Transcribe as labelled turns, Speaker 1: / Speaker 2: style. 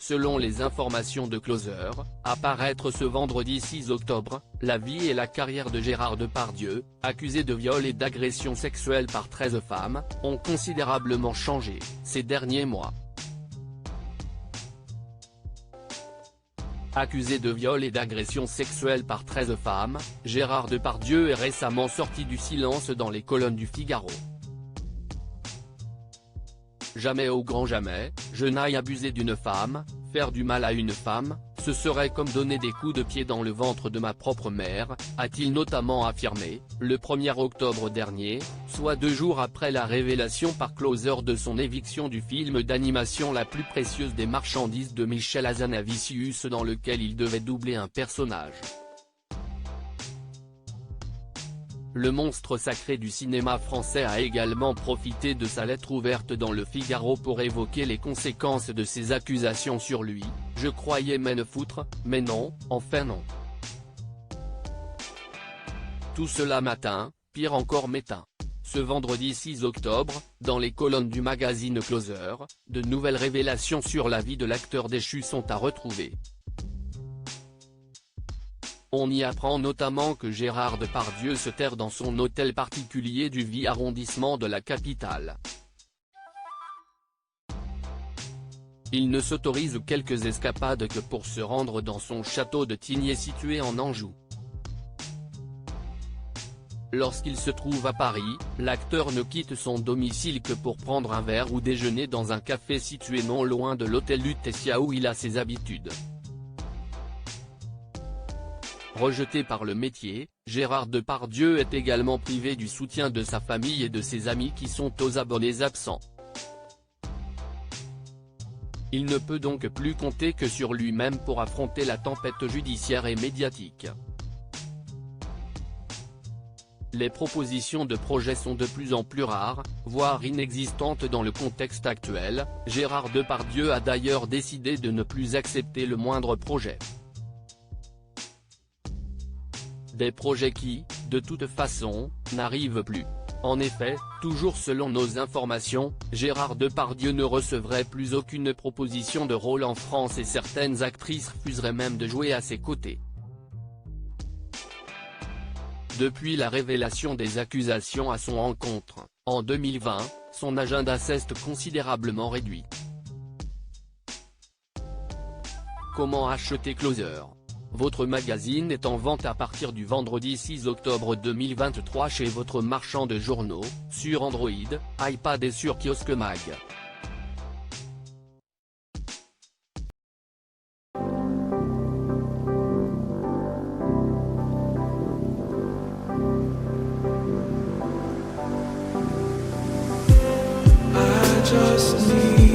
Speaker 1: Selon les informations de Closer, à paraître ce vendredi 6 octobre, la vie et la carrière de Gérard Depardieu, accusé de viol et d'agression sexuelle par 13 femmes, ont considérablement changé, ces derniers mois. Accusé de viol et d'agression sexuelle par 13 femmes, Gérard Depardieu est récemment sorti du silence dans les colonnes du Figaro. Jamais au grand jamais, je n'aille abuser d'une femme, faire du mal à une femme, ce serait comme donner des coups de pied dans le ventre de ma propre mère, a-t-il notamment affirmé, le 1er octobre dernier, soit 2 jours après la révélation par Closer de son éviction du film d'animation La plus précieuse des marchandises de Michel Hazanavicius dans lequel il devait doubler un personnage. Le monstre sacré du cinéma français a également profité de sa lettre ouverte dans le Figaro pour évoquer les conséquences de ces accusations sur lui. « Je croyais m'en foutre, mais non, enfin non. Tout cela m'atteint, pire encore m'éteint. » Ce vendredi 6 octobre, dans les colonnes du magazine Closer, de nouvelles révélations sur la vie de l'acteur déchu sont à retrouver. On y apprend notamment que Gérard Depardieu se terre dans son hôtel particulier du 8e arrondissement de la capitale. Il ne s'autorise quelques escapades que pour se rendre dans son château de Tigné situé en Anjou. Lorsqu'il se trouve à Paris, l'acteur ne quitte son domicile que pour prendre un verre ou déjeuner dans un café situé non loin de l'hôtel Lutetia où il a ses habitudes. Rejeté par le métier, Gérard Depardieu est également privé du soutien de sa famille et de ses amis qui sont aux abonnés absents. Il ne peut donc plus compter que sur lui-même pour affronter la tempête judiciaire et médiatique. Les propositions de projets sont de plus en plus rares, voire inexistantes dans le contexte actuel. Gérard Depardieu a d'ailleurs décidé de ne plus accepter le moindre projet. Des projets qui, de toute façon, n'arrivent plus. En effet, toujours selon nos informations, Gérard Depardieu ne recevrait plus aucune proposition de rôle en France et certaines actrices refuseraient même de jouer à ses côtés. Depuis la révélation des accusations à son encontre, en 2020, son agenda s'est considérablement réduit. Comment acheter Closer ? Votre magazine est en vente à partir du vendredi 6 octobre 2023 chez votre marchand de journaux, sur Android, iPad et sur Kiosque Mag.
Speaker 2: I just need